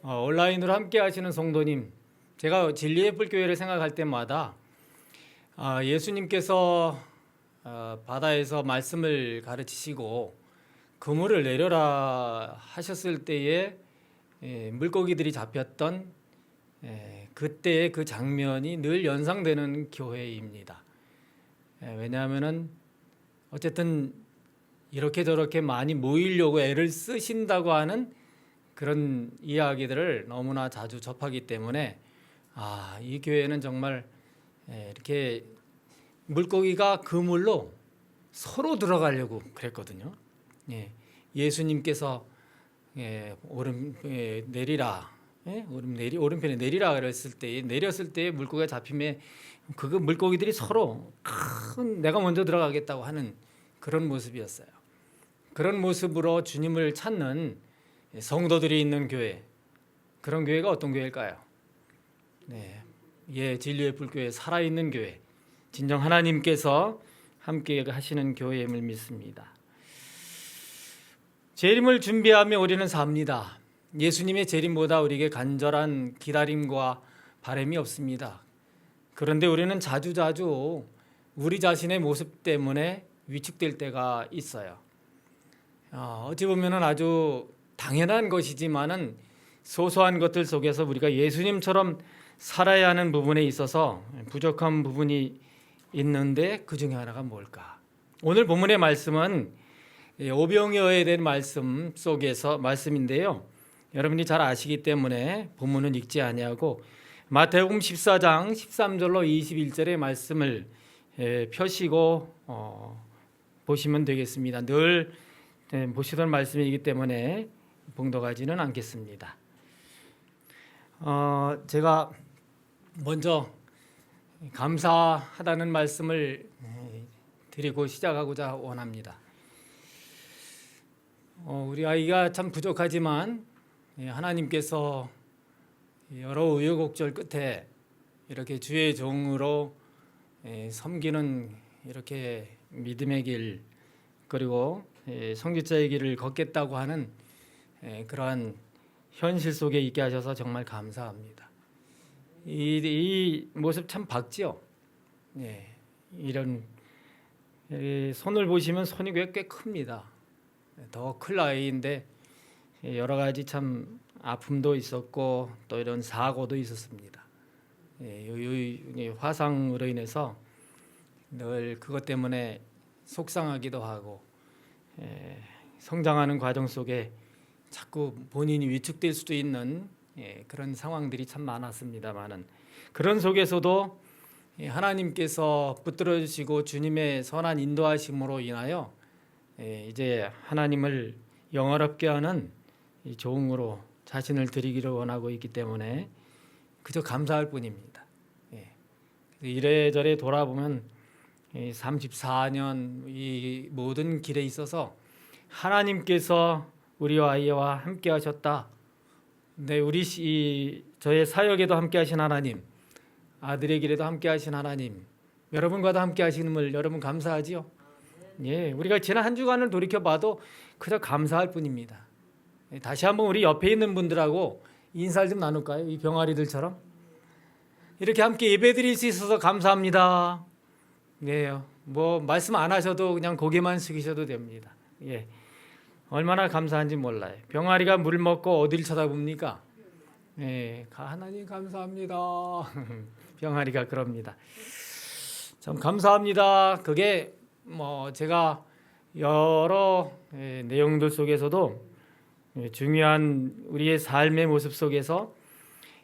온라인으로 함께 하시는 성도님, 제가 진리의 불교회를 생각할 때마다 예수님께서 바다에서 말씀을 가르치시고 그물을 내려라 하셨을 때에 물고기들이 잡혔던 그때의 그 장면이 늘 연상되는 교회입니다. 왜냐하면은 어쨌든 이렇게 저렇게 많이 모이려고 애를 쓰신다고 하는 그런 이야기들을 너무나 자주 접하기 때문에 이 교회는 정말 이렇게 물고기가 그물로 서로 들어가려고 그랬거든요. 예수님께서 내리라, 오른편에 내리라 그랬을 때 내렸을 때 물고기가 잡힘에 그 물고기들이 서로 내가 먼저 들어가겠다고 하는 그런 모습이었어요. 그런 모습으로 주님을 찾는 성도들이 있는 교회, 그런 교회가 어떤 교회일까요? 진리의 불교회, 살아있는 교회, 진정 하나님께서 함께 하시는 교회임을 믿습니다. 재림을 준비하며 우리는 삽니다. 예수님의 재림보다 우리에게 간절한 기다림과 바람이 없습니다. 그런데 우리는 자주자주 우리 자신의 모습 때문에 위축될 때가 있어요. 어찌 보면 아주 당연한 것이지만은 소소한 것들 속에서 우리가 예수님처럼 살아야 하는 부분에 있어서 부족한 부분이 있는데 그 중에 하나가 뭘까? 오늘 본문의 말씀은 오병이어에 대한 말씀 속에서 말씀인데요. 여러분이 잘 아시기 때문에 본문은 읽지 아니하고 마태복음 14장 13절로 21절의 말씀을 펴시고 보시면 되겠습니다. 늘 보시던 말씀이기 때문에 봉독하지는 않겠습니다. 제가 먼저 감사하다는 말씀을 드리고 시작하고자 원합니다. 우리 아이가 참 부족하지만 하나님께서 여러 우여곡절 끝에 이렇게 주의 종으로 섬기는 이렇게 믿음의 길 그리고 선교자의 길을 걷겠다고 하는 그러한 현실 속에 있게 하셔서 정말 감사합니다. 이 모습 참 밝지요. 이런 손을 보시면 손이 꽤 큽니다. 더 클 나이인데 여러 가지 참 아픔도 있었고 또 이런 사고도 있었습니다. 화상으로 인해서 늘 그것 때문에 속상하기도 하고 성장하는 과정 속에 자꾸 본인이 위축될 수도 있는 그런 상황들이 참 많았습니다만은 그런 속에서도 하나님께서 붙들어 주시고 주님의 선한 인도하심으로 인하여 이제 하나님을 영화롭게 하는 종으로 자신을 드리기를 원하고 있기 때문에 그저 감사할 뿐입니다. 이래저래 돌아보면 34년 이 모든 길에 있어서 하나님께서 우리와 아이와 함께 하셨다. 저의 사역에도 함께 하신 하나님, 아들의 길에도 함께 하신 하나님, 여러분과도 함께 하심을 여러분 감사하지요? 우리가 지난 한 주간을 돌이켜봐도 그저 감사할 뿐입니다. 다시 한번 우리 옆에 있는 분들하고 인사를 좀 나눌까요? 이 병아리들처럼 이렇게 함께 예배드릴 수 있어서 감사합니다. 뭐 말씀 안 하셔도 그냥 고개만 숙이셔도 됩니다. 얼마나 감사한지 몰라요. 병아리가 물 먹고 어딜 쳐다봅니까? 하나님 감사합니다. 병아리가 그럽니다. 참 감사합니다. 그게 제가 여러 내용들 속에서도 중요한 우리의 삶의 모습 속에서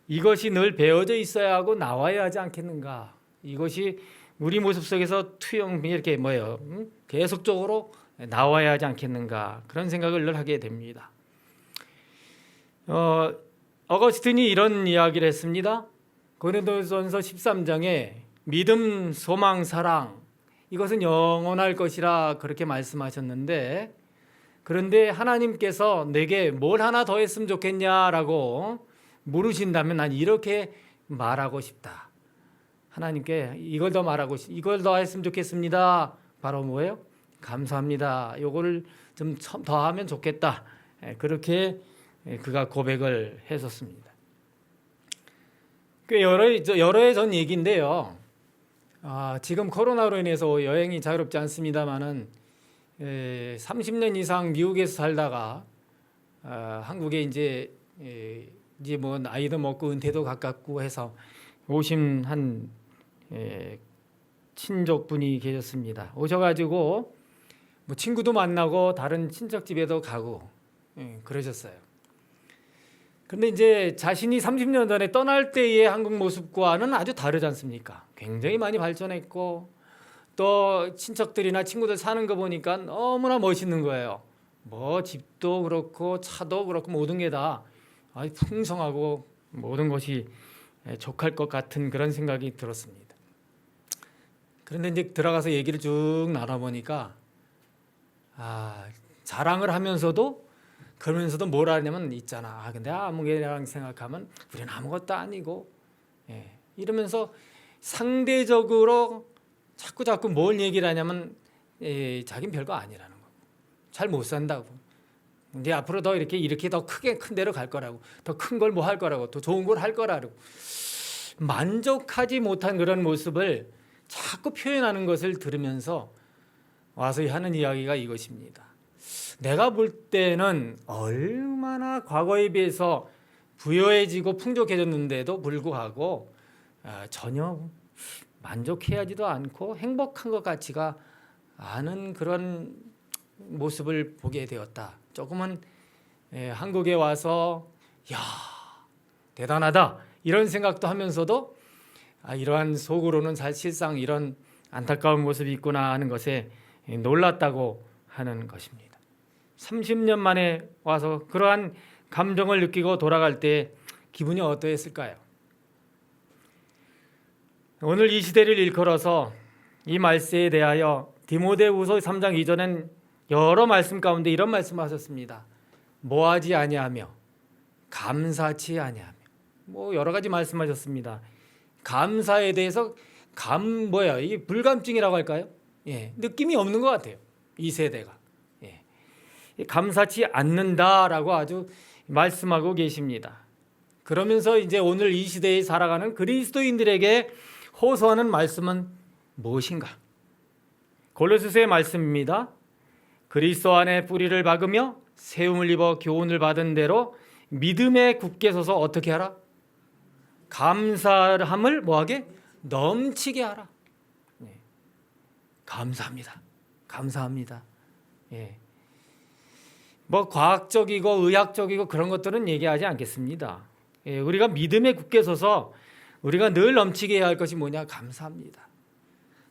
이것이 늘 배어져 있어야 하고 나와야 하지 않겠는가? 이것이 우리 모습 속에서 이렇게 계속적으로 나와야 하지 않겠는가? 그런 생각을 늘 하게 됩니다. 어거스틴이 이런 이야기를 했습니다. 고린도전서 13장에 믿음, 소망, 사랑 이것은 영원할 것이라 그렇게 말씀하셨는데 그런데 하나님께서 내게 뭘 하나 더 했으면 좋겠냐라고 물으신다면 난 이렇게 말하고 싶다. 하나님께 이걸 더 했으면 좋겠습니다. 바로 뭐예요? 감사합니다. 요거를 좀 더 하면 좋겠다. 그렇게 그가 고백을 했었습니다. 꽤 여러 해 전 얘기인데요. 지금 코로나로 인해서 여행이 자유롭지 않습니다만은 30년 이상 미국에서 살다가 한국에 이제 뭐 나이도 먹고 은퇴도 가깝고 해서 오신 한 친족분이 계셨습니다. 오셔가지고 뭐 친구도 만나고 다른 친척 집에도 가고 그러셨어요. 그런데 이제 자신이 30년 전에 떠날 때의 한국 모습과는 아주 다르지 않습니까? 굉장히 많이 발전했고 또 친척들이나 친구들 사는 거 보니까 너무나 멋있는 거예요. 뭐 집도 그렇고 차도 그렇고 모든 게 다 풍성하고 모든 것이 족할 것 같은 그런 생각이 들었습니다. 그런데 이제 들어가서 얘기를 쭉 나눠보니까 자랑을 하면서도 그러면서도 뭘 하냐면 있잖아. 근데 아무개랑 생각하면 우리는 아무것도 아니고 이러면서 상대적으로 자꾸 뭘 얘기를 하냐면 자기는 별거 아니라는 거. 잘 못 산다고. 이제 앞으로 더 이렇게 더 크게 큰 데로 갈 거라고. 더 큰 걸 뭐 할 거라고. 더 좋은 걸 할 거라고. 만족하지 못한 그런 모습을 자꾸 표현하는 것을 들으면서 와서 하는 이야기가 이것입니다. 내가 볼 때는 얼마나 과거에 비해서 부유해지고 풍족해졌는데도 불구하고 전혀 만족해하지도 않고 행복한 것 같지가 않은 그런 모습을 보게 되었다. 조금은 한국에 와서 야 대단하다 이런 생각도 하면서도 이러한 속으로는 사실상 이런 안타까운 모습이 있구나 하는 것에 놀랐다고 하는 것입니다. 30년 만에 와서 그러한 감정을 느끼고 돌아갈 때 기분이 어떠했을까요? 오늘 이 시대를 일컬어서 이 말세에 대하여 디모데후서 3장 2절엔 여러 말씀 가운데 이런 말씀을 하셨습니다. 뭐하지 아니하며 감사치 아니하며 뭐 여러 가지 말씀하셨습니다. 감사에 대해서 이 불감증이라고 할까요? 느낌이 없는 것 같아요. 이 세대가 감사치 않는다라고 아주 말씀하고 계십니다. 그러면서 이제 오늘 이 시대에 살아가는 그리스도인들에게 호소하는 말씀은 무엇인가? 골로새서의 말씀입니다. 그리스도 안에 뿌리를 박으며 세움을 입어 교훈을 받은 대로 믿음에 굳게 서서 어떻게 하라? 감사함을 뭐하게? 넘치게 하라. 감사합니다. 감사합니다. 뭐 과학적이고 의학적이고 그런 것들은 얘기하지 않겠습니다. 우리가 믿음에 굳게 서서 우리가 늘 넘치게 해야 할 것이 뭐냐? 감사합니다.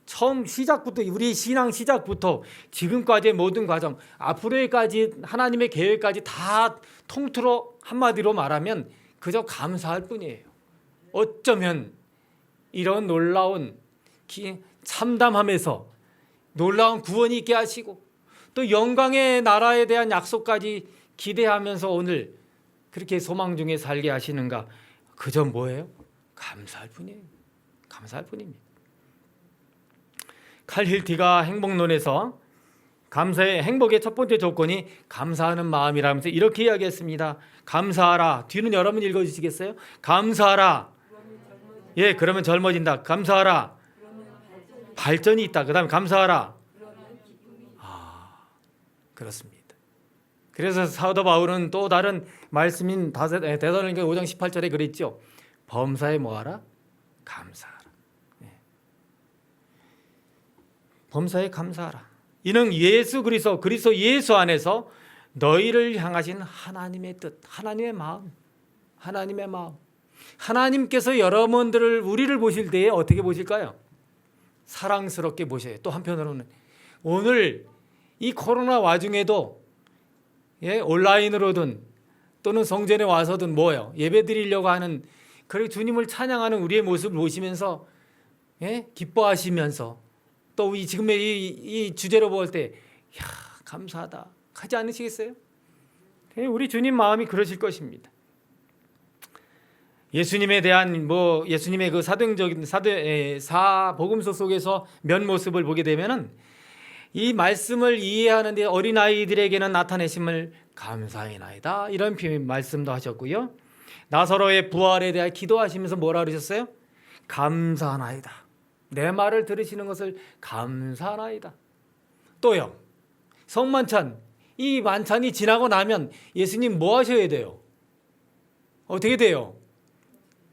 처음 시작부터 우리 신앙 시작부터 지금까지의 모든 과정, 앞으로의까지 하나님의 계획까지 다 통틀어 한마디로 말하면 그저 감사할 뿐이에요. 어쩌면 이런 놀라운 참담함에서 놀라운 구원이 있게 하시고 또 영광의 나라에 대한 약속까지 기대하면서 오늘 그렇게 소망 중에 살게 하시는가? 그저 뭐예요? 감사할 뿐이에요. 감사할 뿐입니다. 칼 힐티가 행복론에서 행복의 첫 번째 조건이 감사하는 마음이라면서 이렇게 이야기했습니다. 감사하라. 뒤는 여러분 읽어주시겠어요? 감사하라. 그러면 젊어진다. 감사하라. 발전이 있다. 그 다음에 감사하라. 그렇습니다. 그래서 사도 바울은 또 다른 말씀인 데살로니가 5장 18절에 그랬죠. 범사에 뭐하라? 감사하라. 범사에 감사하라. 이는 예수 그리스도 예수 안에서 너희를 향하신 하나님의 뜻, 하나님의 마음. 하나님께서 우리를 보실 때에 어떻게 보실까요? 사랑스럽게 보셔요. 또 한편으로는 오늘 이 코로나 와중에도 온라인으로든 또는 성전에 와서든 예배 드리려고 하는 그리고 주님을 찬양하는 우리의 모습을 보시면서 기뻐하시면서 또 지금의 이 주제로 볼 때 감사하다 하지 않으시겠어요? 우리 주님 마음이 그러실 것입니다. 예수님에 대한 예수님의 그 사복음서 속에서 면 모습을 보게 되면은 이 말씀을 이해하는 데 어린아이들에게는 나타내심을 감사하나이다. 이런 표현 말씀도 하셨고요. 나사로의 부활에 대해 기도하시면서 뭐라 그러셨어요? 감사하나이다. 내 말을 들으시는 것을 감사하나이다. 또요. 성만찬, 이 만찬이 지나고 나면 예수님 뭐 하셔야 돼요? 어떻게 돼요?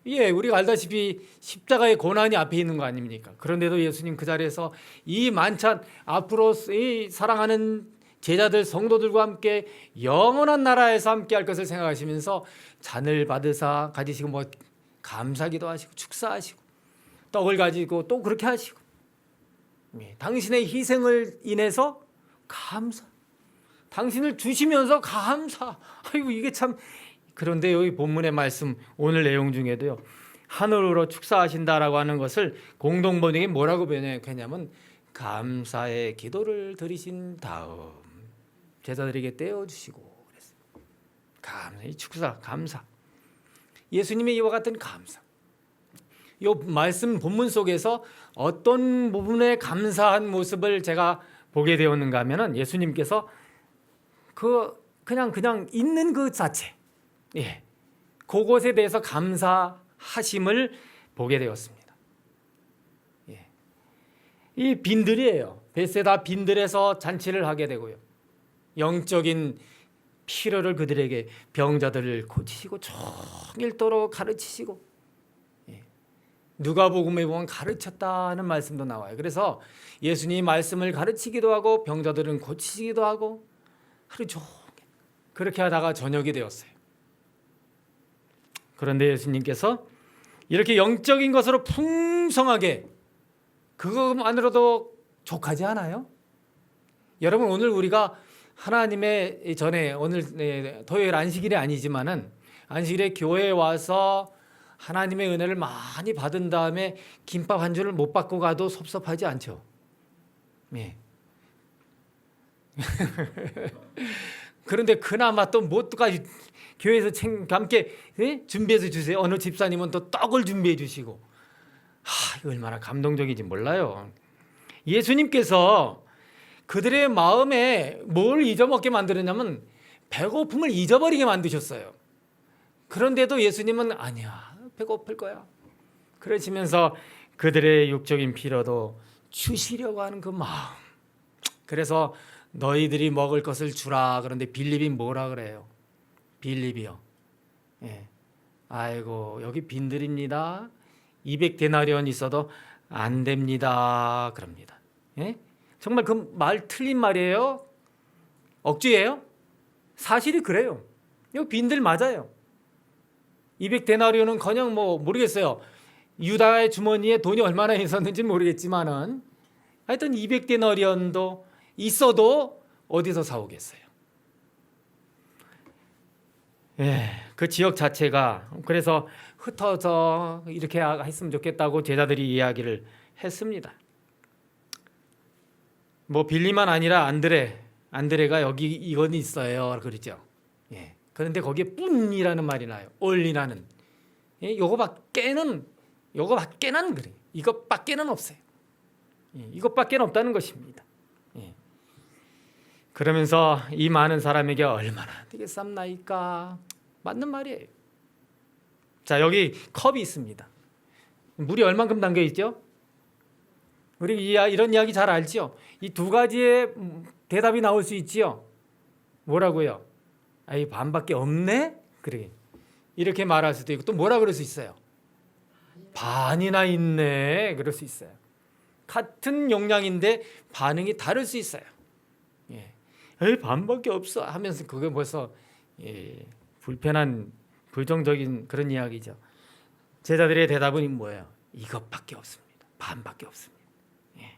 예, 우리가 알다시피 십자가의 고난이 앞에 있는 거 아닙니까? 그런데도 예수님 그 자리에서 이 만찬 앞으로 이 사랑하는 제자들 성도들과 함께 영원한 나라에서 함께 할 것을 생각하시면서 잔을 받으사 가지시고 뭐 감사기도 하시고 축사하시고 떡을 가지고 또 그렇게 하시고, 예, 당신의 희생을 인해서 감사, 당신을 주시면서 감사. 아이고 이게 참. 그런데 여기 본문의 말씀 오늘 내용 중에도요, 하늘으로 축사하신다라고 하는 것을 공동 번역에 뭐라고 번역했냐면 감사의 기도를 드리신 다음 제자들에게 떼어주시고 그랬어요. 감사, 이 축사, 감사. 예수님의 이와 같은 감사. 이 말씀 본문 속에서 어떤 부분에 감사한 모습을 제가 보게 되었는가 하면은 예수님께서 그냥 있는 그 자체, 예, 그것에 대해서 감사하심을 보게 되었습니다. 예, 이 빈들이에요. 벳세다 빈들에서 잔치를 하게 되고요. 영적인 필요를 그들에게 병자들을 고치시고 종일도록 가르치시고, 예, 누가복음에 보면 가르쳤다는 말씀도 나와요. 그래서 예수님이 말씀을 가르치기도 하고 병자들은 고치시기도 하고 하루 종일 그렇게 하다가 저녁이 되었어요. 그런데 예수님께서 이렇게 영적인 것으로 풍성하게, 그것만으로도 족하지 않아요? 여러분, 오늘 우리가 하나님의 전에 오늘 토요일 안식일이 아니지만은 안식일에 교회에 와서 하나님의 은혜를 많이 받은 다음에 김밥 한 줄을 못 받고 가도 섭섭하지 않죠? 예. 그런데 그나마 또 뭐까지 교회에서 함께, 예? 준비해서 주세요. 어느 집사님은 또 떡을 준비해 주시고, 이거 얼마나 감동적인지 몰라요. 예수님께서 그들의 마음에 뭘 잊어먹게 만들었냐면 배고픔을 잊어버리게 만드셨어요. 그런데도 예수님은 아니야, 배고플 거야. 그러시면서 그들의 육적인 필요도 주시려고 하는 그 마음. 그래서 너희들이 먹을 것을 주라. 그런데 빌립이 뭐라 그래요? 빌립이요. 예. 아이고 여기 빈들입니다. 200데나리온 있어도 안 됩니다. 그럽니다. 예? 정말 그 말 틀린 말이에요? 억지예요? 사실이 그래요. 이거 빈들 맞아요. 200데나리온은 그냥 뭐 모르겠어요. 유다의 주머니에 돈이 얼마나 있었는지 모르겠지만은 하여튼 200데나리온도 있어도 어디서 사오겠어요? 예, 그 지역 자체가 그래서 흩어져 이렇게 했으면 좋겠다고 제자들이 이야기를 했습니다. 뭐 빌리만 아니라 안드레가 여기 이건 있어요, 그러죠. 예, 그런데 거기에 뿐이라는 말이 나요. 올리나는, 예, 요거밖에는 그래. 이것밖에는 없어요. 예, 이것밖에는 없다는 것입니다. 예. 그러면서 이 많은 사람에게 얼마나 되겠삼나이까? 맞는 말이에요. 자, 여기 컵이 있습니다. 물이 얼만큼 담겨 있죠? 우리 이런 이야기 잘 알죠? 이 두 가지의 대답이 나올 수 있지요. 뭐라고요? 이 반밖에 없네? 그래. 이렇게 말할 수도 있고 또 뭐라 그럴 수 있어요? 반이나 있네. 그럴 수 있어요. 같은 용량인데 반응이 다를 수 있어요. 예. 반밖에 없어 하면서 그게 벌써, 예, 불편한 부정적인 그런 이야기죠. 제자들의 대답은 뭐예요? 이것밖에 없습니다. 반밖에 없습니다. 예.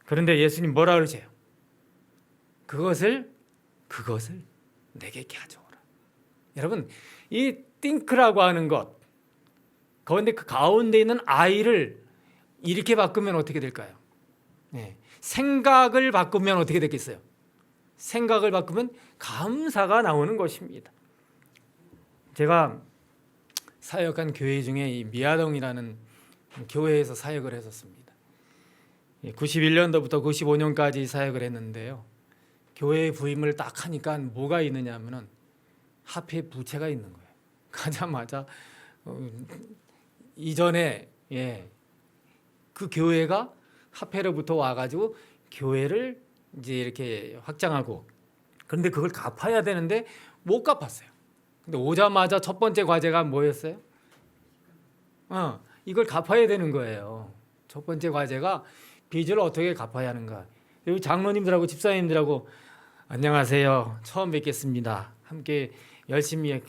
그런데 예수님 뭐라 그러세요? 그것을 내게 가져오라. 여러분, 이 띵크라고 하는 것, 그런데 그 가운데 있는 아이를 이렇게 바꾸면 어떻게 될까요? 예. 생각을 바꾸면 어떻게 되겠어요? 생각을 바꾸면 감사가 나오는 것입니다. 제가 사역한 교회 중에 이 미아동이라는 교회에서 사역을 했었습니다. 91년도부터 95년까지 사역을 했는데요. 교회 부임을 딱 하니까 뭐가 있느냐 하면은 화폐 부채가 있는 거예요. 가자마자 이전에 그 교회가 화폐로부터 와가지고 교회를 이제 이렇게 확장하고, 그런데 그걸 갚아야 되는데 못 갚았어요. 근데 오자마자 첫 번째 과제가 뭐였어요? 이걸 갚아야 되는 거예요. 첫 번째 과제가 빚을 어떻게 갚아야 하는가. 여기 장로님들하고 집사님들하고 안녕하세요, 처음 뵙겠습니다, 함께 열심히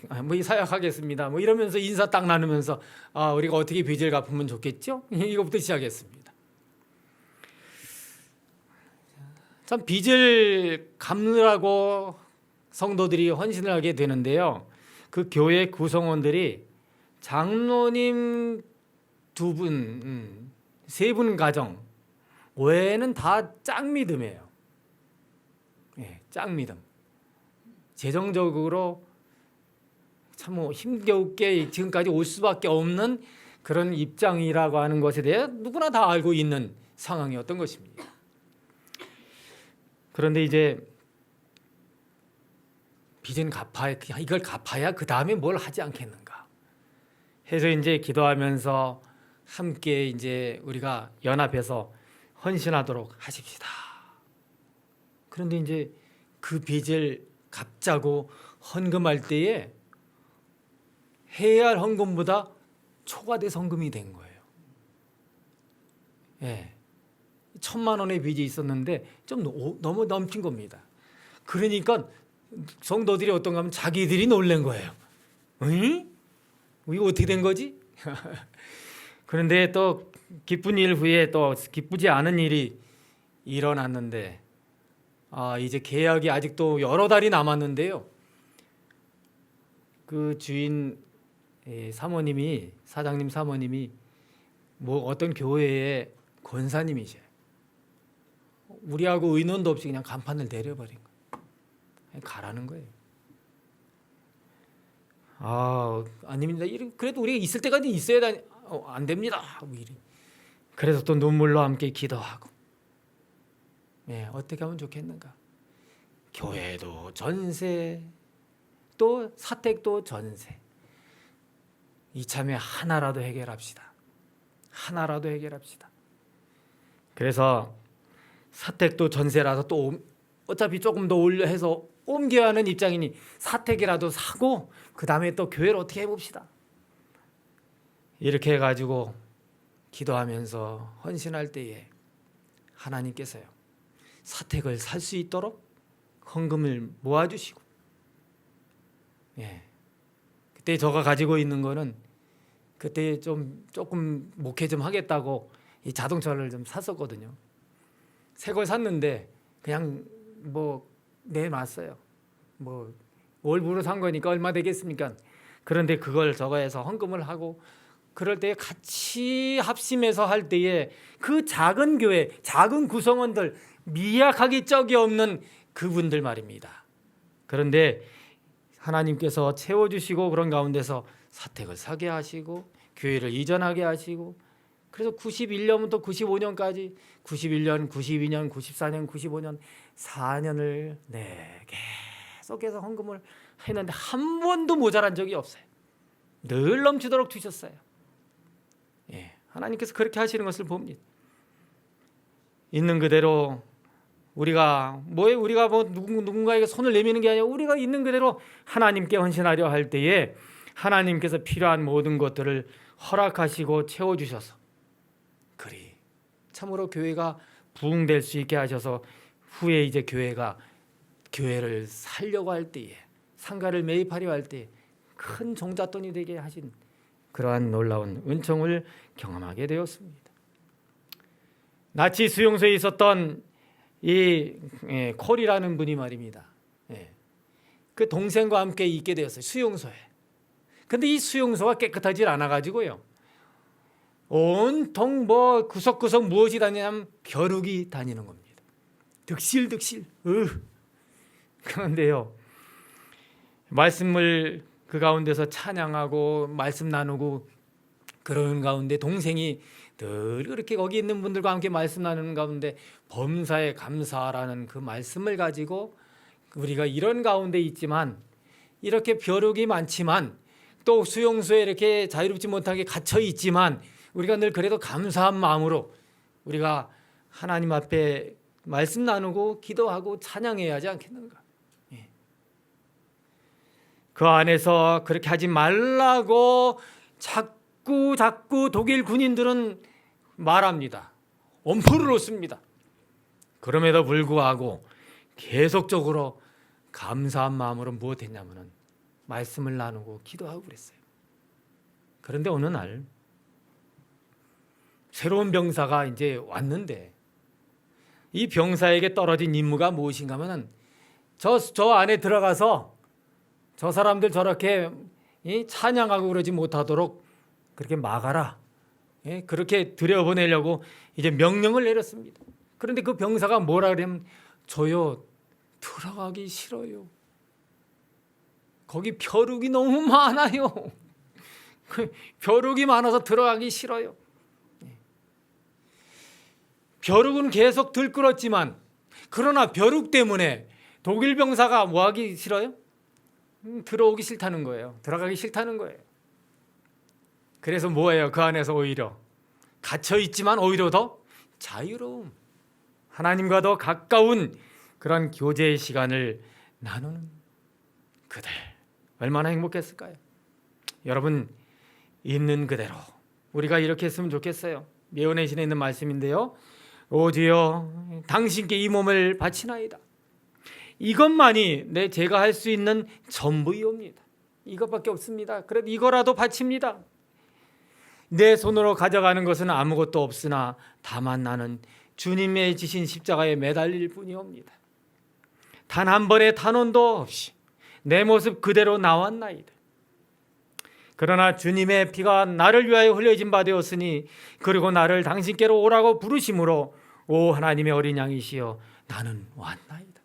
사역하겠습니다, 이러면서 인사 딱 나누면서 우리가 어떻게 빚을 갚으면 좋겠죠? 이거부터 시작했습니다. 참 빚을 갚느라고 성도들이 헌신을 하게 되는데요. 그 교회 구성원들이 장로님 2분, 3분 가정 외에는 다 짱믿음이에요. 짱믿음. 재정적으로 참 힘겹게 지금까지 올 수밖에 없는 그런 입장이라고 하는 것에 대해 누구나 다 알고 있는 상황이었던 것입니다. 그런데 이제 빚은 이걸 갚아야 그 다음에 뭘 하지 않겠는가 해서 이제 기도하면서 함께 이제 우리가 연합해서 헌신하도록 하십시다. 그런데 이제 그 빚을 갚자고 헌금할 때에 해야 할 헌금보다 초과돼서 헌금이 된 거예요. 1,000만 원의 빚이 있었는데 좀 너무 넘친 겁니다. 그러니까 성도들이 어떤가 하면 자기들이 놀란 거예요. 응? 이거 어떻게 된 거지? 그런데 또 기쁜 일 후에 또 기쁘지 않은 일이 일어났는데, 이제 계약이 아직도 여러 달이 남았는데요. 그 주인 사모님이, 사장님 사모님이 어떤 교회의 권사님이셔요. 우리하고 의논도 없이 그냥 간판을 내려버린 거예요. 가라는 거예요. 아닙니다. 그래도 우리가 있을 때까지 있어야 안 됩니다. 그래서 또 눈물로 함께 기도하고, 어떻게 하면 좋겠는가? 교회도 전세, 또 사택도 전세. 이참에 하나라도 해결합시다. 하나라도 해결합시다. 그래서 사택도 전세라서 또 어차피 조금 더 올려해서 옮겨야 하는 입장이니 사택이라도 사고 그 다음에 또 교회를 어떻게 해봅시다. 이렇게 해가지고 기도하면서 헌신할 때에 하나님께서요, 사택을 살 수 있도록 헌금을 모아주시고, 그때 제가 가지고 있는 거는 그때 조금 목회 좀 하겠다고 이 자동차를 좀 샀었거든요. 새 걸 샀는데 그냥 내놨어요. 월부로 산 거니까 얼마 되겠습니까? 그런데 그걸 저거 해서 헌금을 하고, 그럴 때 같이 합심해서 할 때에 그 작은 교회, 작은 구성원들, 미약하기 짝이 없는 그분들 말입니다. 그런데 하나님께서 채워주시고 그런 가운데서 사택을 사게 하시고 교회를 이전하게 하시고, 그래서 91년부터 95년까지 91년, 92년, 94년, 95년 4년을 계속해서 헌금을 했는데 한 번도 모자란 적이 없어요. 늘 넘치도록 주셨어요. 하나님께서 그렇게 하시는 것을 봅니다. 있는 그대로 우리가 누군가에게 손을 내미는 게 아니라 우리가 있는 그대로 하나님께 헌신하려 할 때에 하나님께서 필요한 모든 것들을 허락하시고 채워주셔서 그리 참으로 교회가 부흥될 수 있게 하셔서 후에 이제 교회를 살려고 할 때에, 상가를 매입하려 할 때 큰 종잣돈이 되게 하신 그러한 놀라운 은총을 경험하게 되었습니다. 나치 수용소에 있었던 이 콜이라는 분이 말입니다. 그 동생과 함께 있게 되었어요. 수용소에. 근데 이 수용소가 깨끗하지 않아 가지고요, 온통 구석구석 무엇이 다니냐면 벼룩이 다니는 겁니다. 득실득실. 그런데요, 말씀을 그 가운데서 찬양하고 말씀 나누고 그러는 가운데 동생이 늘 그렇게 거기 있는 분들과 함께 말씀 나누는 가운데 범사에 감사라는 그 말씀을 가지고 우리가 이런 가운데 있지만 이렇게 벼룩이 많지만 또 수용소에 이렇게 자유롭지 못하게 갇혀 있지만 우리가 늘 그래도 감사한 마음으로 우리가 하나님 앞에 말씀 나누고 기도하고 찬양해야 하지 않겠는가? 그 안에서 그렇게 하지 말라고 자꾸 독일 군인들은 말합니다. 엄포를 놓습니다. 그럼에도 불구하고 계속적으로 감사한 마음으로 무엇했냐면은 말씀을 나누고 기도하고 그랬어요. 그런데 어느 날 새로운 병사가 이제 왔는데 이 병사에게 떨어진 임무가 무엇인가 하면은 저 안에 들어가서 저 사람들 저렇게 찬양하고 그러지 못하도록 그렇게 막아라. 그렇게 들여보내려고 이제 명령을 내렸습니다. 그런데 그 병사가 뭐라 그러면 저요 들어가기 싫어요. 거기 벼룩이 너무 많아요. 벼룩이 많아서 들어가기 싫어요. 벼룩은 계속 들끓었지만 그러나 벼룩 때문에 독일 병사가 뭐 하기 싫어요? 들어오기 싫다는 거예요. 들어가기 싫다는 거예요. 그래서 뭐예요? 그 안에서 오히려 갇혀 있지만 오히려 더 자유로움, 하나님과 더 가까운 그런 교제의 시간을 나누는 그들 얼마나 행복했을까요? 여러분 있는 그대로 우리가 이렇게 했으면 좋겠어요. 예언의 신에 있는 말씀인데요. 오 주여 당신께 이 몸을 바치나이다. 이것만이 제가 할 수 있는 전부이옵니다. 이것밖에 없습니다. 그래도 이거라도 바칩니다. 내 손으로 가져가는 것은 아무것도 없으나 다만 나는 주님의 지신 십자가에 매달릴 뿐이옵니다. 단 한 번의 탄원도 없이 내 모습 그대로 나왔나이다. 그러나 주님의 피가 나를 위하여 흘려진 바 되었으니 그리고 나를 당신께로 오라고 부르심으로 오 하나님의 어린 양이시여 나는 왔나이다.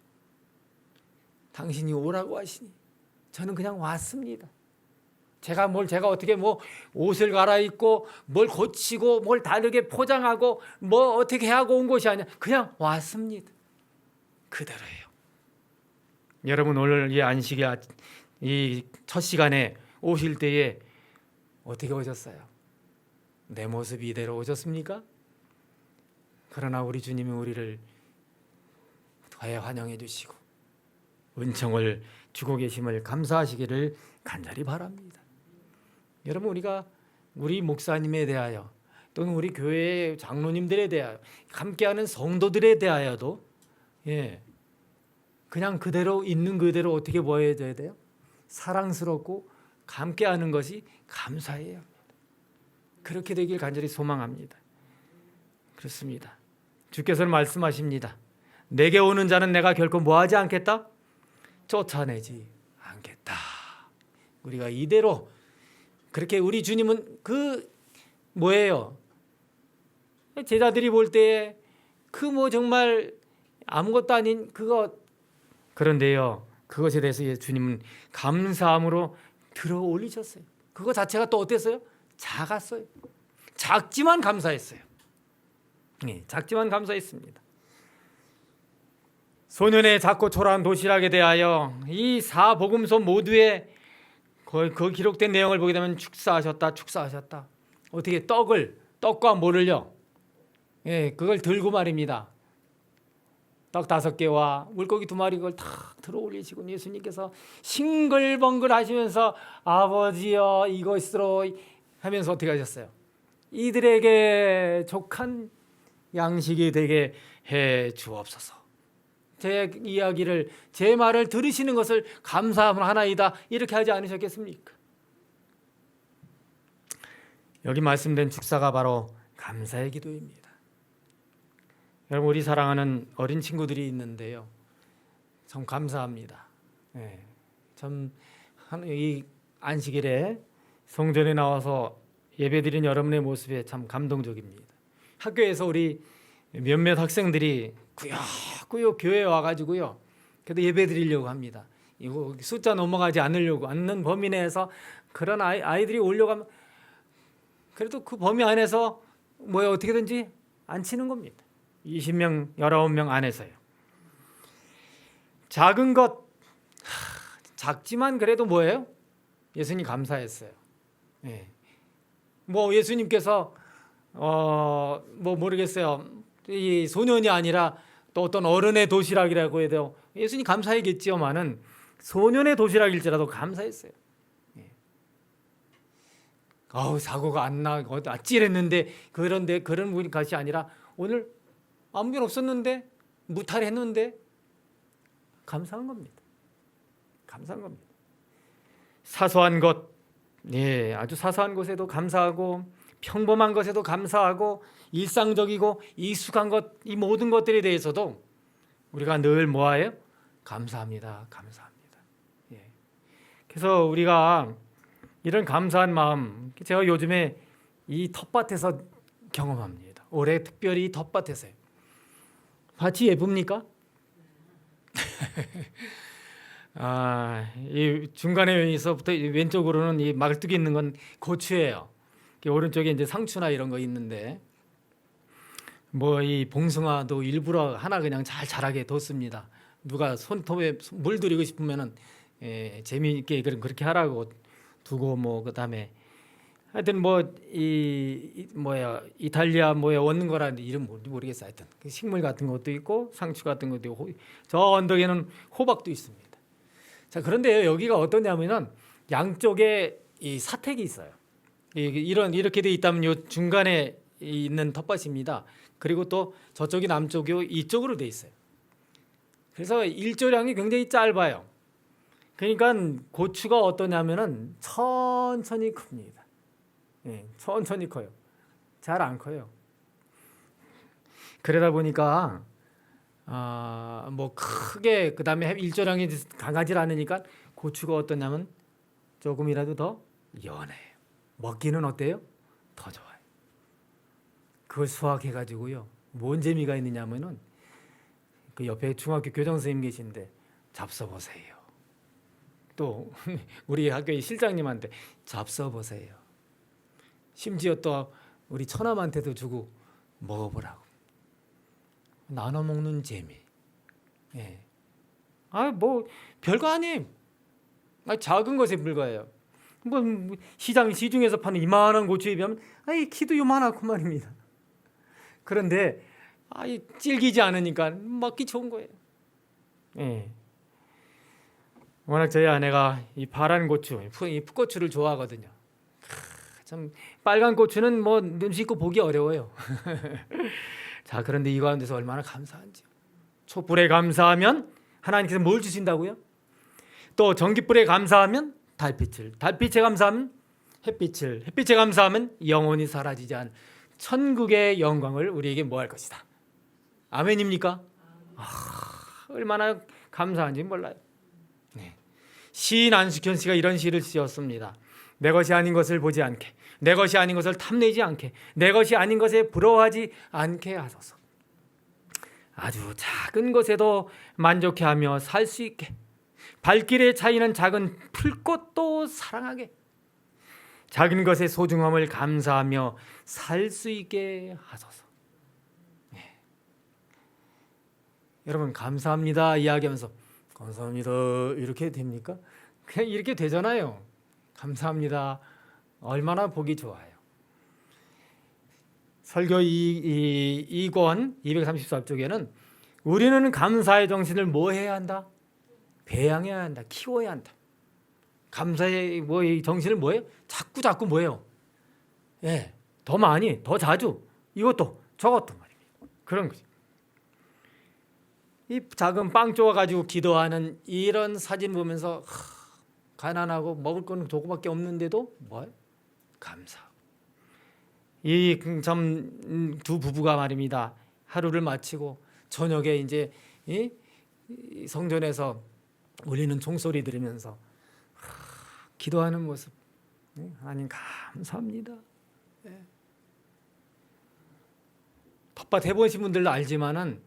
당신이 오라고 하시니 저는 그냥 왔습니다. 제가 어떻게 옷을 갈아입고 뭘 고치고 뭘 다르게 포장하고 어떻게 하고 온 것이 아니라 그냥 왔습니다. 그대로예요. 여러분 오늘 이 안식일 이 첫 시간에 오실 때에 어떻게 오셨어요? 내 모습 이대로 오셨습니까? 그러나 우리 주님이 우리를 환영해 주시고 은총을 주고 계심을 감사하시기를 간절히 바랍니다. 여러분 우리 목사님에 대하여 또는 우리 교회의 장로님들에 대하여 함께하는 성도들에 대하여도 그냥 그대로 있는 그대로 어떻게 보여줘야 돼요? 사랑스럽고 함께하는 것이 감사해야 합니다. 그렇게 되길 간절히 소망합니다. 그렇습니다. 주께서는 말씀하십니다. 내게 오는 자는 내가 결코 뭐하지 않겠다? 쫓아내지 않겠다. 우리가 이대로 그렇게 우리 주님은 뭐예요? 제자들이 볼 때에 정말 아무것도 아닌 그런데요. 그것에 대해서 주님은 감사함으로 들어 올리셨어요. 그거 자체가 또 어땠어요? 작았어요. 작지만 감사했어요. 작지만 감사했습니다. 소년의 작고 초라한 도시락에 대하여 이 사복음서 모두에 그 기록된 내용을 보게 되면 축사하셨다. 어떻게 떡과 뭐를요? 그걸 들고 말입니다. 떡 5개와 물고기 2마리 그걸 다 들어 올리시고 예수님께서 싱글벙글 하시면서 아버지여 이것으로 하면서 어떻게 하셨어요? 이들에게 족한 양식이 되게 해 주옵소서. 제 이야기를 제 말을 들으시는 것을 감사하나이다 이렇게 하지 않으셨겠습니까? 여기 말씀된 축사가 바로 감사의 기도입니다. 여러분 우리 사랑하는 어린 친구들이 있는데요. 참 감사합니다. 이 안식일에 성전에 나와서 예배드린 여러분의 모습에 참 감동적입니다. 학교에서 우리 몇몇 학생들이 꾸역꾸역 교회에 와가지고요. 그래도 예배드리려고 합니다. 이거 숫자 넘어가지 않는 범위 내에서 그런 아이들이 오려고 하면 그래도 그 범위 안에서 뭐야 어떻게든지 안 치는 겁니다. 20명, 19명 안에서요. 작은 것 작지만 그래도 뭐예요? 예수님 감사했어요. 예. 뭐 예수님께서 뭐 모르겠어요. 이 소년이 아니라 또 어떤 어른의 도시락이라고 해도 예수님 감사했겠지만은 소년의 도시락일지라도 감사했어요. 예. 사고가 안 나고 아찔했는데 그런데 그런 분이 것이 아니라 오늘 아무 일 없었는데 무탈했는데 감사한 겁니다. 감사한 겁니다. 사소한 것, 예, 아주 사소한 것에도 감사하고 평범한 것에도 감사하고 일상적이고 익숙한 것, 이 모든 것들에 대해서도 우리가 늘 뭐예요? 감사합니다. 감사합니다. 예. 그래서 우리가 이런 감사한 마음, 제가 요즘에 이 텃밭에서 경험합니다. 올해 특별히 이 텃밭에서요. 밭이 예쁩니까? 이 중간에서부터 왼쪽으로는 이 말뚝이 있는 건 고추예요. 오른쪽에 이제 상추나 이런 거 있는데 뭐 이 봉숭아도 일부러 하나 그냥 잘 자라게 뒀습니다. 누가 손톱에 물 들이고 싶으면은 재미있게 그렇게 하라고 두고 뭐 그다음에 하여튼 뭐 이 뭐야 이탈리아 뭐에 얻는 거라는 이름 모르겠어요. 하여튼 식물 같은 것도 있고 상추 같은 것도 있고 저 언덕에는 호박도 있습니다. 자, 그런데 여기가 어떠냐면은 양쪽에 이 사택이 있어요. 이렇게 돼 있다면 요 중간에 있는 텃밭입니다. 그리고 또 저쪽이 남쪽이고 이쪽으로 돼 있어요. 그래서 일조량이 굉장히 짧아요. 그러니까 고추가 어떠냐면은 천천히 큽니다. 예, 천천히 커요. 잘 안 커요. 그러다 보니까 뭐 크게 그다음에 일조량이 강하지 않으니까 고추가 어떠냐면 조금이라도 더 연해요. 먹기는 어때요? 더 좋아요. 그걸 수확해 가지고요. 뭔 재미가 있느냐면은 그 옆에 중학교 교장 선생님 계신데 잡숴 보세요. 또 우리 학교의 실장님한테 잡숴 보세요. 심지어 또 우리 처남한테도 주고 먹어보라고. 나눠 먹는 재미. 예. 뭐 별거 아니에요. 작은 것에 불과해요. 뭐 시중에서 파는 이만한 고추에 비하면 키도 요만하고 말입니다. 그런데 질기지 않으니까 먹기 좋은 거예요. 예. 워낙 저희 아내가 이 파란 고추, 이 풋고추를 좋아하거든요. 참 빨간 고추는 뭐 눈치 있고 보기 어려워요. 자, 그런데 이 가운데서 얼마나 감사한지요. 촛불에 감사하면 하나님께서 뭘 주신다고요? 또 전깃불에 감사하면 달빛에 감사하면 햇빛에 감사하면 영원히 사라지지 않은 천국의 영광을 우리에게 뭐 할 것이다. 아멘입니까? 얼마나 감사한지 몰라요. 네. 시인 안숙현 씨가 이런 시를 지었습니다. 내 것이 아닌 것을 보지 않게, 내 것이 아닌 것을 탐내지 않게, 내 것이 아닌 것에 부러워하지 않게 하소서. 아주 작은 것에도 만족해하며 살 수 있게, 발길에 차이는 작은 풀꽃도 사랑하게, 작은 것의 소중함을 감사하며 살 수 있게 하소서. 네. 여러분 감사합니다 이야기하면서 감사합니다 이렇게 됩니까? 그냥 이렇게 되잖아요. 감사합니다. 얼마나 보기 좋아요. 설교 2권 234쪽에는 우리는 감사의 정신을 뭐 해야 한다? 배양해야 한다. 키워야 한다. 감사의 이 정신을 뭐예요? 자꾸 뭐예요? 예, 더 많이, 더 자주 이것도 저것도 말입니다. 그런 거죠. 이 작은 빵 쪼아 가지고 기도하는 이런 사진 보면서 가난하고 먹을 거는 도구밖에 없는데도 뭐예요? 감사. 이 참 두 부부가 말입니다. 하루를 마치고 저녁에 이제 이 성전에서 울리는 종소리 들으면서 기도하는 모습. 하나님 감사합니다. 텃밭 해보신 분들도 알지만은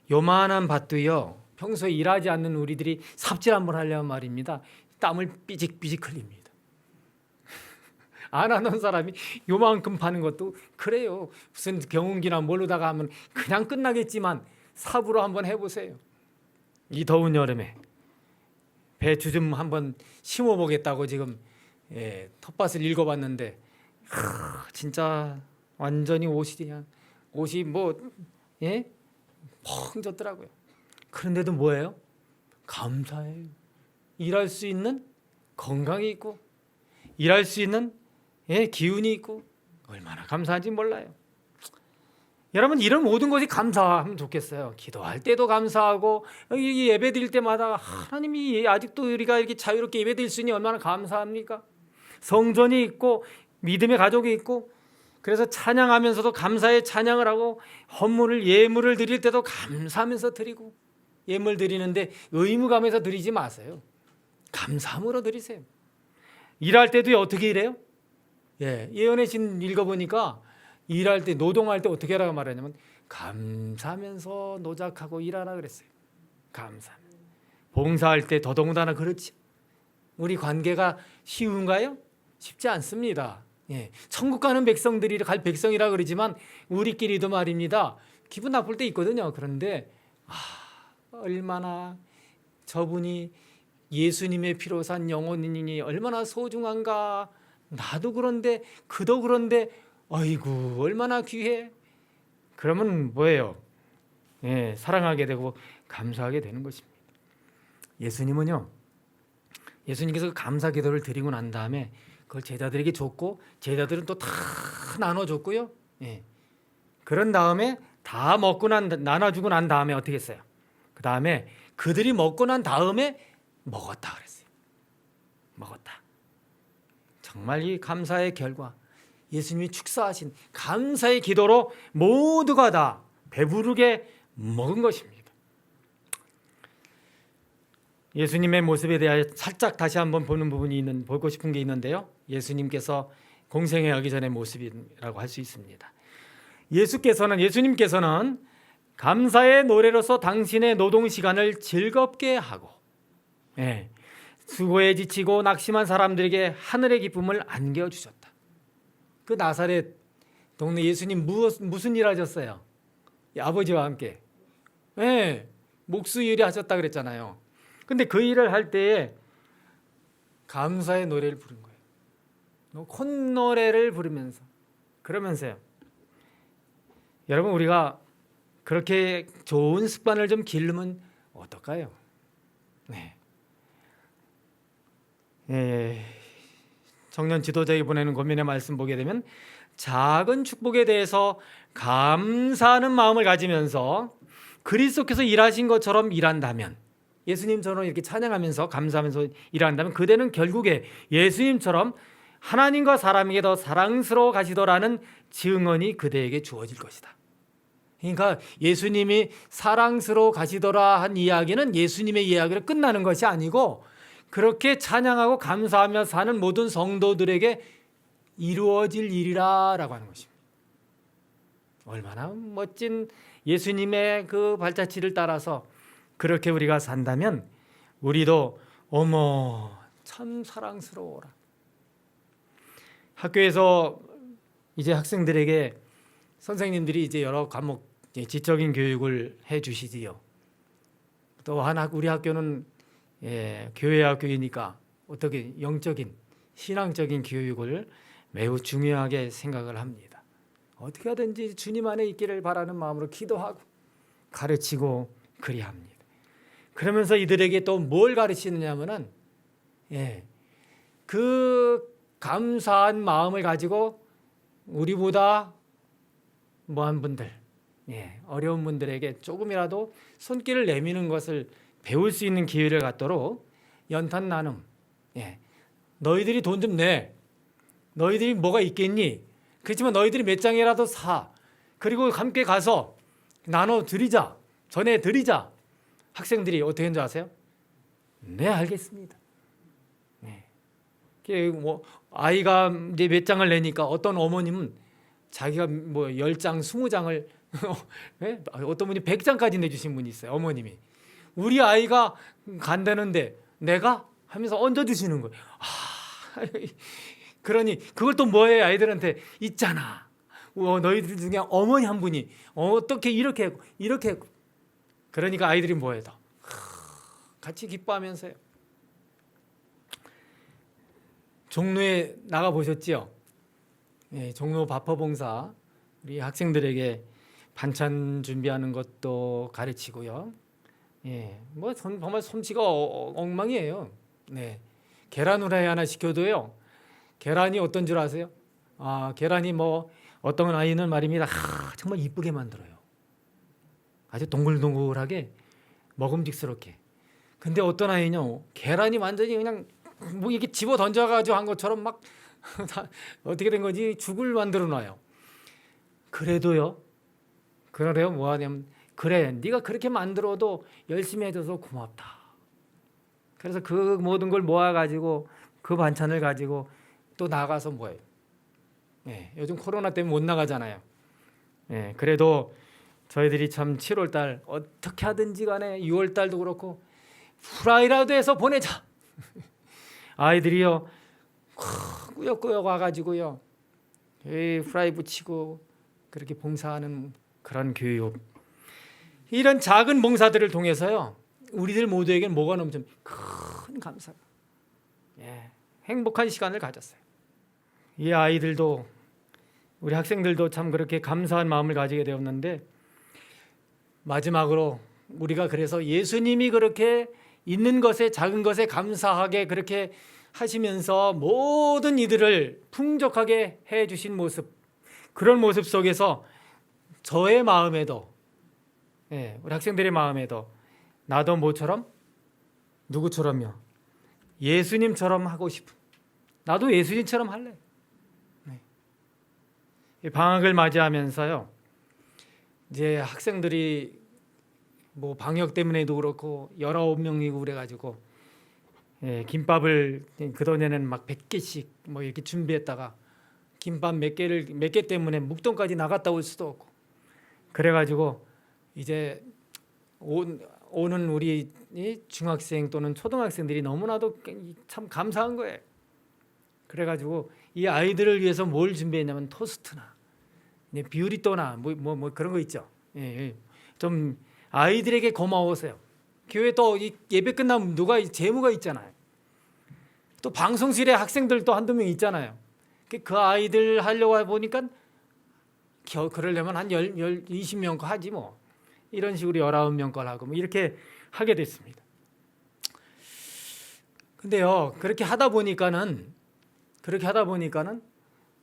요만한 밭도요. 평소에 일하지 않는 우리들이 삽질 한번 하려면 말입니다. 땀을 삐직삐직 흘립니다. 안 하는 사람이 요만큼 파는 것도 그래요. 무슨 경운기나 뭘로다가 하면 그냥 끝나겠지만 삽으로 한번 해보세요. 이 더운 여름에 배추 좀 한번 심어보겠다고 지금 텃밭을 읽어봤는데 진짜 완전히 옷이 펑 졌더라고요. 그런데도 뭐예요? 감사해요. 일할 수 있는 건강이 있고 일할 수 있는 기운이 있고 얼마나 감사한지 몰라요. 여러분 이런 모든 것이 감사하면 좋겠어요. 기도할 때도 감사하고 예배 드릴 때마다 하나님이 아직도 우리가 이렇게 자유롭게 예배 드릴 수 있니 얼마나 감사합니까? 성전이 있고 믿음의 가족이 있고 그래서 찬양하면서도 감사의 찬양을 하고 헌물을 예물을 드릴 때도 감사하면서 드리고 예물 드리는데 의무감에서 드리지 마세요. 감사함으로 드리세요. 일할 때도 어떻게 일해요? 예언의 신 읽어보니까 일할 때 노동할 때 어떻게 하라고 말하냐면 감사하면서 노작하고 일하라 그랬어요. 감사하면서. 봉사할 때 더더군다나 그렇지. 우리 관계가 쉬운가요? 쉽지 않습니다. 천국 가는 백성들이 갈 백성이라 그러지만 우리끼리도 말입니다. 기분 나쁠 때 있거든요. 그런데 얼마나 저분이 예수님의 피로 산 영혼이니 얼마나 소중한가. 나도 그런데 그도 그런데 아이고 얼마나 귀해. 그러면 뭐예요? 사랑하게 되고 감사하게 되는 것입니다. 예수님은요. 예수님께서 감사 기도를 드리고 난 다음에 그걸 제자들에게 줬고 제자들은 또 다 나눠줬고요. 그런 다음에 다 먹고 나눠주고 난 다음에 어떻게 했어요? 그 다음에 그들이 먹고 난 다음에 먹었다 그랬어요. 먹었다. 정말 이 감사의 결과 예수님이 축사하신 감사의 기도로 모두가 다 배부르게 먹은 것입니다. 예수님의 모습에 대하여 살짝 다시 한번 보고 싶은 게 있는데요. 예수님께서 공생애하기 전의 모습이라고 할 수 있습니다. 예수님께서는 감사의 노래로서 당신의 노동 시간을 즐겁게 하고 수고에 지치고 낙심한 사람들에게 하늘의 기쁨을 안겨주셨다. 그 나사렛 동네 예수님 무슨 일 하셨어요? 아버지와 함께 목수일이 하셨다 그랬잖아요. 근데 그 일을 할 때에 감사의 노래를 부른 거예요. 콧노래를 부르면서 그러면서요. 여러분 우리가 그렇게 좋은 습관을 좀 기르면 어떨까요? 청년 지도자에게 보내는 고민의 말씀 보게 되면 작은 축복에 대해서 감사하는 마음을 가지면서 그리스도께서 일하신 것처럼 일한다면 예수님처럼 이렇게 찬양하면서 감사하면서 일한다면 그대는 결국에 예수님처럼 하나님과 사람에게 더 사랑스러워 가시더라는 증언이 그대에게 주어질 것이다. 그러니까 예수님이 사랑스러워 가시더라 한 이야기는 예수님의 이야기로 끝나는 것이 아니고 그렇게 찬양하고 감사하며 사는 모든 성도들에게 이루어질 일이라고 하는 것입니다. 얼마나 멋진 예수님의 그 발자취를 따라서 그렇게 우리가 산다면 우리도 어머 참 사랑스러워라. 학교에서 이제 학생들에게 선생님들이 이제 여러 과목 지적인 교육을 해 주시지요. 또한 우리 학교는 교회 학교이니까 어떻게 영적인 신앙적인 교육을 매우 중요하게 생각을 합니다. 어떻게 하든지 주님 안에 있기를 바라는 마음으로 기도하고 가르치고 그리합니다. 그러면서 이들에게 또 뭘 가르치느냐면은 그 감사한 마음을 가지고 우리보다 뭐한 분들, 어려운 분들에게 조금이라도 손길을 내미는 것을 배울 수 있는 기회를 갖도록 연탄 나눔. 너희들이 돈 좀 내. 너희들이 뭐가 있겠니? 그렇지만 너희들이 몇 장이라도 사. 그리고 함께 가서 나눠 드리자. 전해 드리자. 학생들이 어떻게 했는지 아세요? 네, 알겠습니다. 뭐 아이가 이제 몇 장을 내니까 어떤 어머님은 자기가 뭐 10장, 20장을 어떤 분이 100장까지 내주신 분이 있어요. 어머님이. 우리 아이가 간다는데 내가? 하면서 얹어주시는 거예요. 그러니 그걸 또 뭐예요? 아이들한테 있잖아. 너희들 중에 어머니 한 분이 어떻게 이렇게 했고 이렇게 했고. 그러니까 아이들이 뭐예요? 더 같이 기뻐하면서요. 종로에 나가 보셨지요? 예, 종로 바퍼봉사 우리 학생들에게 반찬 준비하는 것도 가르치고요. 예, 뭐 정말 솜씨가 엉망이에요. 네, 계란 후라이 하나 시켜도요. 계란이 어떤 줄 아세요? 계란이 뭐 어떤 아이는 말입니다. 정말 이쁘게 만들어요. 아주 동글동글하게 먹음직스럽게. 근데 어떤 아이는요, 계란이 완전히 그냥 뭐 이렇게 집어 던져가지고 한 것처럼 막 어떻게 된 건지 죽을 만들어 놔요. 그래도요, 그래요 뭐 하냐면 그래, 네가 그렇게 만들어도 열심히 해줘서 고맙다. 그래서 그 모든 걸 모아가지고 그 반찬을 가지고 또 나가서 뭐예요? 예, 요즘 코로나 때문에 못 나가잖아요. 예, 그래도 저희들이 참 7월 달 어떻게 하든지 간에 6월 달도 그렇고 후라이라도 해서 보내자. 아이들이요 꾸역꾸역 와가지고요 후라이 붙이고 그렇게 봉사하는 그런 교육. 이런 작은 봉사들을 통해서요 우리들 모두에게는 뭐가 넘치면 큰 감사가, 행복한 시간을 가졌어요. 이 아이들도 우리 학생들도 참 그렇게 감사한 마음을 가지게 되었는데, 마지막으로 우리가 그래서 예수님이 그렇게 있는 것에 작은 것에 감사하게 그렇게 하시면서 모든 이들을 풍족하게 해 주신 모습, 그런 모습 속에서 저의 마음에도 우리 학생들의 마음에도 나도 뭐처럼 누구처럼요? 예수님처럼 하고 싶은, 나도 예수님처럼 할래. 방학을 맞이하면서요 이제 학생들이 뭐 방역 때문에도 그렇고 19명이고 그래가지고 김밥을 그전에는 막 100개씩 뭐 이렇게 준비했다가 김밥 몇 개 때문에 묵동까지 나갔다 올 수도 없고, 그래가지고 이제 오는 우리 중학생 또는 초등학생들이 너무나도 참 감사한 거예요. 그래가지고 이 아이들을 위해서 뭘 준비했냐면 토스트나 비우리또나 뭐 그런 거 있죠. 좀 아이들에게 고마워서요. 교회 또 예배 끝나면 누가 재무가 있잖아요. 또 방송실에 학생들도 한두 명 있잖아요. 그 아이들 하려고 보니까 그러려면 한 20명 거 하지 뭐. 이런 식으로 19명 걸 하고 뭐 이렇게 하게 됐습니다. 근데요 그렇게 하다 보니까는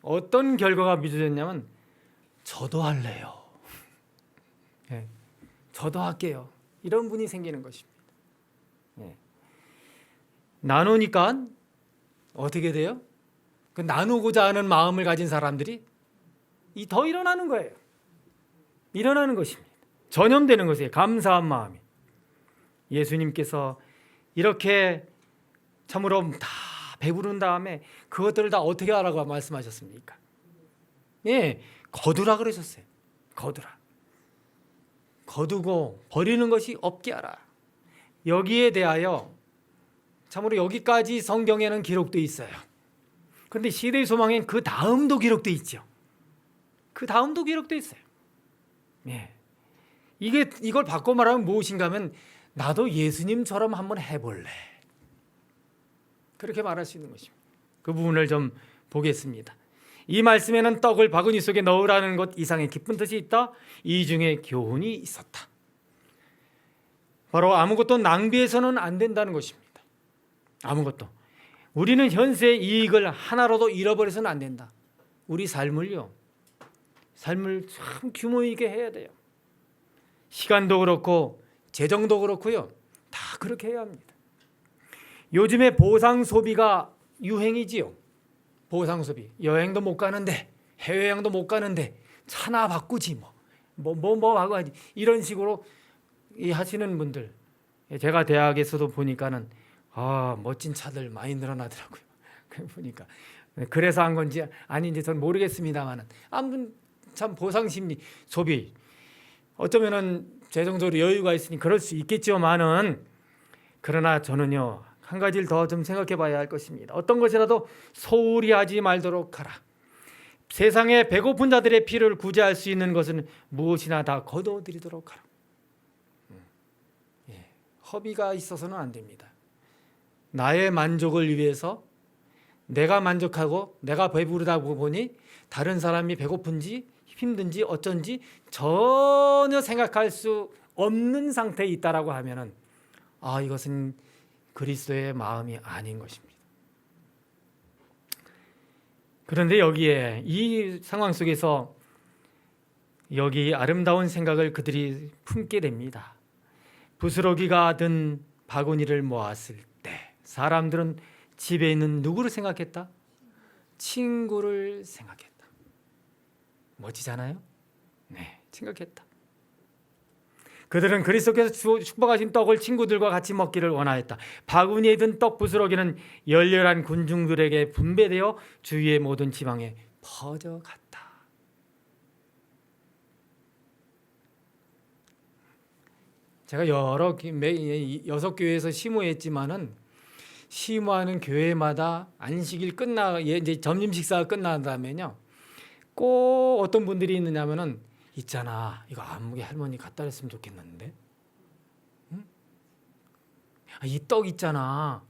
어떤 결과가 빚어졌냐면 저도 할래요. 저도 할게요. 이런 분이 생기는 것입니다. 나누니까 어떻게 돼요? 그 나누고자 하는 마음을 가진 사람들이 더 일어나는 거예요. 일어나는 것입니다. 전염되는 것이에요. 감사한 마음이. 예수님께서 이렇게 참으로 다 배부른 다음에 그것들을 다 어떻게 하라고 말씀하셨습니까? 거두라 그러셨어요. 거두고 버리는 것이 없게 하라. 여기에 대하여 참으로 여기까지 성경에는 기록되어 있어요. 그런데 시대의 소망엔 그 다음도 기록되어 있죠. 그 다음도 기록되어 있어요. 이걸 바꿔 말하면 무엇인가 하면 나도 예수님처럼 한번 해볼래. 그렇게 말할 수 있는 것입니다. 그 부분을 좀 보겠습니다. 이 말씀에는 떡을 바구니 속에 넣으라는 것 이상의 깊은 뜻이 있다. 이 중에 교훈이 있었다. 바로 아무것도 낭비해서는 안 된다는 것입니다. 아무것도. 우리는 현세의 이익을 하나라도 잃어버려서는 안 된다. 우리 삶을 참 규모 있게 해야 돼요. 시간도 그렇고 재정도 그렇고요. 다 그렇게 해야 합니다. 요즘에 보상 소비가 유행이지요. 보상 소비. 여행도 못 가는데, 해외여행도 못 가는데 차나 바꾸지 뭐 하고 하지. 이런 식으로 하시는 분들. 제가 대학에서도 보니까는 멋진 차들 많이 늘어나더라고요. 보니까 그래서 한 건지 아닌지 전 모르겠습니다만은 아무튼 참 보상 심리 소비. 어쩌면은 재정적으로 여유가 있으니 그럴 수 있겠지만은, 그러나 저는요 한 가지를 더 좀 생각해 봐야 할 것입니다. 어떤 것이라도 소홀히 하지 말도록 하라. 세상에 배고픈 자들의 필요를 구제할 수 있는 것은 무엇이나 다 거둬들이도록 하라. 허비가 있어서는 안 됩니다. 나의 만족을 위해서 내가 만족하고 내가 배부르다 보니 다른 사람이 배고픈지 힘든지 어쩐지 전혀 생각할 수 없는 상태에 있다라고 하면은 이것은 그리스도의 마음이 아닌 것입니다. 그런데 여기에 이 상황 속에서 여기 아름다운 생각을 그들이 품게 됩니다. 부스러기가 든 바구니를 모았을 때 사람들은 집에 있는 누구를 생각했다? 친구를 생각했다. 멋지잖아요? 네, 생각했다. 그들은 그리스도께서 축복하신 떡을 친구들과 같이 먹기를 원하였다. 바구니에 든 떡 부스러기는 열렬한 군중들에게 분배되어 주위의 모든 지방에 퍼져갔다. 제가 여러 6교회에서 시무했지만은 시무하는 교회마다 안식일 이제 점심 식사가 끝난 다음에요. 꼭 어떤 분들이 있느냐면은 있잖아. 이거 안무개 할머니 갖다 줬으면 좋겠는데. 응? 이 떡 있잖아.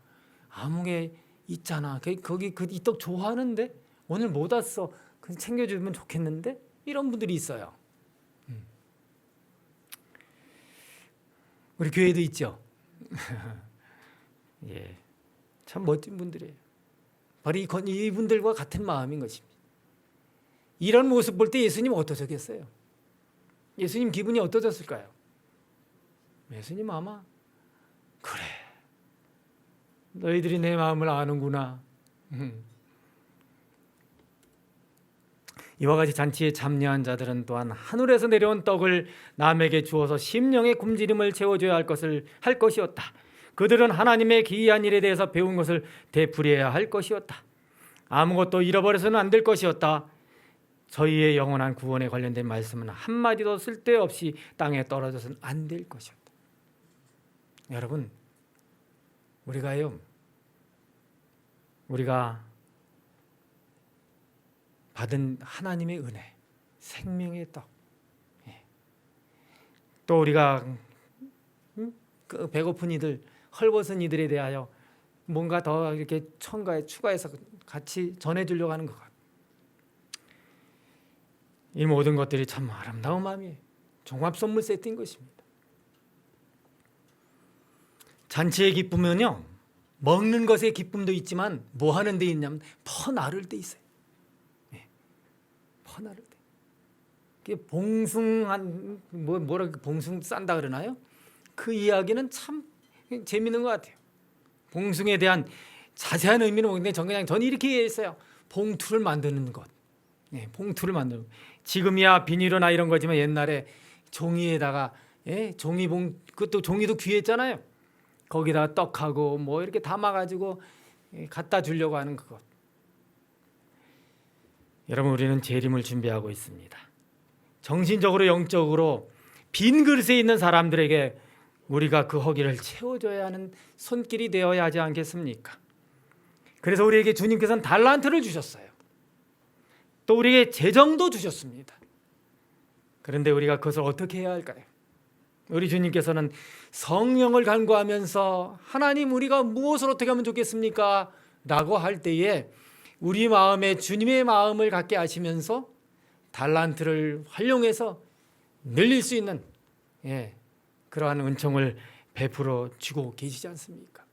아무개 있잖아. 거기 이 떡 좋아하는데 오늘 못 왔어. 챙겨주면 좋겠는데. 이런 분들이 있어요. 우리 교회도 있죠. 예, 참 멋진 분들이에요. 바로 이분들과 같은 마음인 것입니다. 이런 모습 볼 때 예수님 어떠셨겠어요? 예수님 기분이 어떠셨을까요? 예수님 아마 그래, 너희들이 내 마음을 아는구나. 이와 같이 잔치에 참여한 자들은 또한 하늘에서 내려온 떡을 남에게 주어서 심령의 굶주림을 채워줘야 할 것이었다. 그들은 하나님의 기이한 일에 대해서 배운 것을 되풀이해야 할 것이었다. 아무것도 잃어버려서는 안 될 것이었다. 저희의 영원한 구원에 관련된 말씀은 한마디도 쓸데없이 땅에 떨어져서는 안 될 것이었다. 여러분, 우리가 받은 하나님의 은혜, 생명의 떡, 또 우리가 그 배고픈 이들, 헐벗은 이들에 대하여 뭔가 더 이렇게 첨가해 추가해서 같이 전해주려고 하는 것 같아요. 이 모든 것들이 참 아름다운 마음이에요. 종합 선물 세트인 것입니다. 잔치의 기쁨은요, 먹는 것의 기쁨도 있지만 뭐 하는 데 있냐면 퍼 나를 때 있어요. 퍼 나를 때. 그게 봉숭한 봉숭 싼다 그러나요? 그 이야기는 참 재밌는 것 같아요. 봉숭에 대한 자세한 의미는 모르겠는데 저는 이렇게 이해했어요. 봉투를 만드는 것. 봉투를 만드는 것. 지금이야 비닐이나 이런 거지만 옛날에 종이에다가 그것도 종이도 귀했잖아요. 거기다가 떡하고 뭐 이렇게 담아가지고 갖다 주려고 하는 그것. 여러분, 우리는 재림을 준비하고 있습니다. 정신적으로 영적으로 빈 그릇에 있는 사람들에게 우리가 그 허기를 채워줘야 하는 손길이 되어야 하지 않겠습니까? 그래서 우리에게 주님께서는 달란트를 주셨어요. 또 우리에게 재정도 주셨습니다. 그런데 우리가 그것을 어떻게 해야 할까요? 우리 주님께서는 성령을 간구하면서 하나님, 우리가 무엇을 어떻게 하면 좋겠습니까? 라고 할 때에 우리 마음에 주님의 마음을 갖게 하시면서 달란트를 활용해서 늘릴 수 있는 그러한 은총을 베풀어 주고 계시지 않습니까?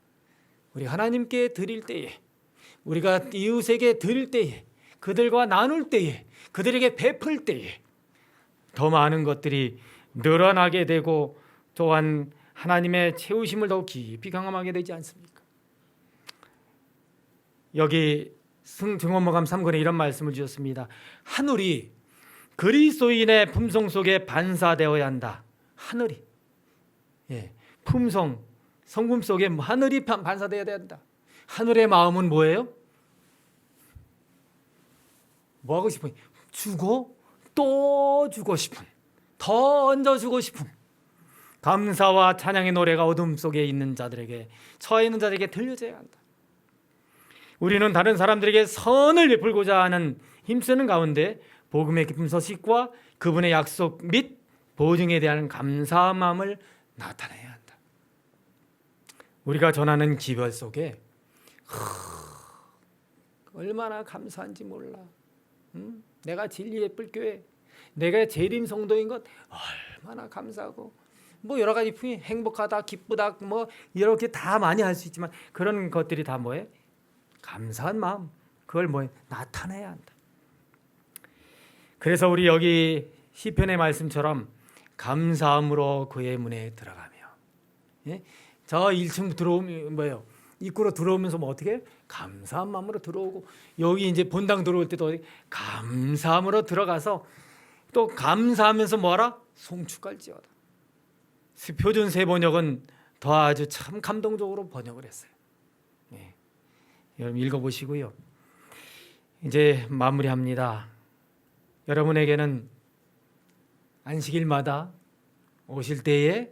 우리 하나님께 드릴 때에, 우리가 이웃에게 드릴 때에, 그들과 나눌 때에, 그들에게 베풀 때에 더 많은 것들이 늘어나게 되고 또한 하나님의 채우심을 더욱 깊이 경험하게 되지 않습니까? 여기 등원마감 3권에 이런 말씀을 주셨습니다. 하늘이 그리스도인의 품성 속에 반사되어야 한다. 하늘이 품성, 성품 속에 하늘이 반사되어야 된다. 하늘의 마음은 뭐예요? 뭐 하고 싶은? 주고 또 주고 싶은, 더 얹어주고 싶은 감사와 찬양의 노래가 어둠 속에 있는 자들에게, 처해 있는 자들에게 들려져야 한다. 우리는 다른 사람들에게 선을 베풀고자 하는 힘쓰는 가운데 복음의 기쁨 소식과 그분의 약속 및 보증에 대한 감사한 마음을 나타내야 한다. 우리가 전하는 기별 속에 얼마나 감사한지 몰라. 내가 진리의 뿔교회, 내가 재림 성도인 것 얼마나 감사하고, 뭐 여러 가지 풍이 행복하다, 기쁘다, 뭐 이렇게 다 많이 할 수 있지만 그런 것들이 다 뭐예요? 감사한 마음, 그걸 뭐 나타내야 한다. 그래서 우리 여기 시편의 말씀처럼 감사함으로 그의 문에 들어가며, 예? 저 1층 들어오면 뭐예요? 입구로 들어오면서 뭐 어떻게 감사한 마음으로 들어오고, 여기 이제 본당 들어올 때도 감사함으로 들어가서 또 감사하면서 뭐하라? 송축할지어다. 표준 세 번역은 더 아주 참 감동적으로 번역을 했어요. 예. 여러분 읽어보시고요. 이제 마무리합니다. 여러분에게는 안식일마다 오실 때에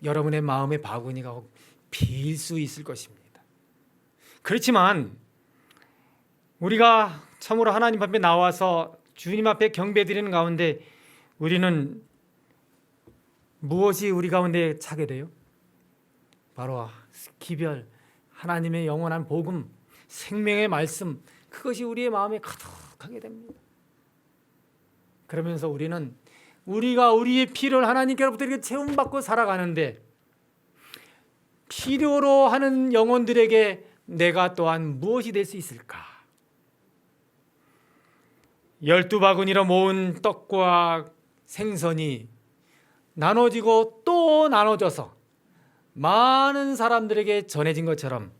여러분의 마음의 바구니가 빌 수 있을 것입니다. 그렇지만 우리가 참으로 하나님 앞에 나와서 주님 앞에 경배드리는 가운데 우리는 무엇이 우리 가운데 차게 돼요? 바로 기별, 하나님의 영원한 복음, 생명의 말씀, 그것이 우리의 마음에 가득하게 됩니다. 그러면서 우리는 우리가 우리의 필요를 하나님께로부터 이렇게 채움받고 살아가는데, 필요로 하는 영혼들에게 내가 또한 무엇이 될 수 있을까? 12바구니로 모은 떡과 생선이 나눠지고 또 나눠져서 많은 사람들에게 전해진 것처럼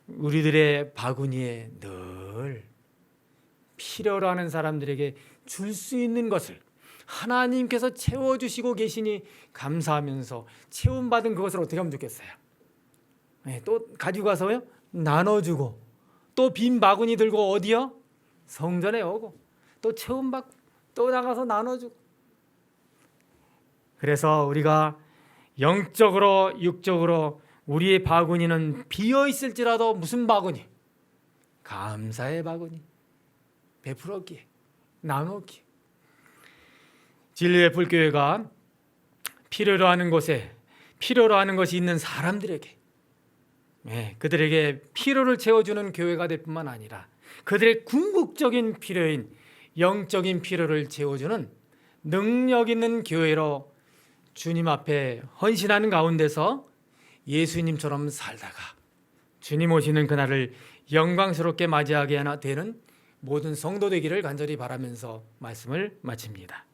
우리들의 바구니에 늘 필요로 하는 사람들에게 줄 수 있는 것을 하나님께서 채워주시고 계시니 감사하면서 채움받은 그것을 어떻게 하면 좋겠어요? 네, 또 가지고 가서요 나눠주고, 또 빈 바구니 들고 어디요? 성전에 오고, 또 채움받고, 또 나가서 나눠주고. 그래서 우리가 영적으로 육적으로 우리의 바구니는 비어 있을지라도 무슨 바구니? 감사의 바구니, 베풀었기에, 나누기에. 진리의 불교회가 필요로 하는 곳에 필요로 하는 것이 있는 사람들에게, 그들에게 필요를 채워주는 교회가 될 뿐만 아니라 그들의 궁극적인 필요인 영적인 필요를 채워주는 능력 있는 교회로 주님 앞에 헌신하는 가운데서 예수님처럼 살다가 주님 오시는 그날을 영광스럽게 맞이하게 하나 되는 모든 성도 되기를 간절히 바라면서 말씀을 마칩니다.